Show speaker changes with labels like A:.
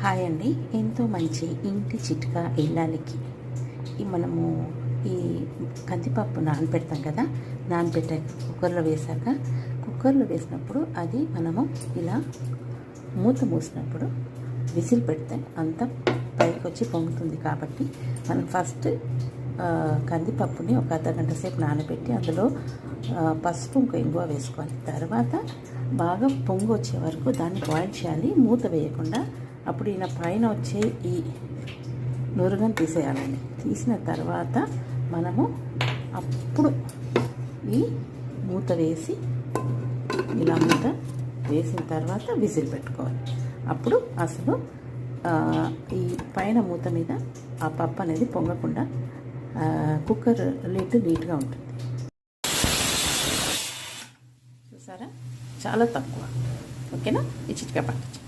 A: Hi అండి. ఎంతో మంచి ఇంటి చిట్కా ఇల్లాలికి మనము ఈ కందిపప్పు నానబెడతాం కదా, నానబెట్టాక కుక్కర్లో వేసినప్పుడు అది మనము ఇలా మూత మూసినప్పుడు విసిల్ పెడితే అంతా పైకి వచ్చి పొంగుతుంది. కాబట్టి మనం ఫస్ట్ కందిపప్పుని ఒక అర్ధగంట సేపు నానబెట్టి అందులో పసుపు ఇంకా ఇంగువ వేసుకోవాలి. తర్వాత బాగా పొంగు వచ్చే వరకు దాన్ని బాయిల్ చేయాలి, మూత వేయకుండా. అప్పుడు ఈయన పైన వచ్చే ఈ నురుగను తీసేయాలండి. తీసిన తర్వాత మనము అప్పుడు ఈ మూత వేసి ఇలా మూత వేసిన తర్వాత విజిల్ పెట్టుకోవాలి. అప్పుడు అసలు ఈ పైన మూత మీద ఆ పప్పు అనేది పొంగకుండా కుక్కర్ లిడ్ నీట్గా ఉంటుంది. చూసారా, చాలా తక్కువ. ఓకేనా? ఈ చిట్కా పాటించండి.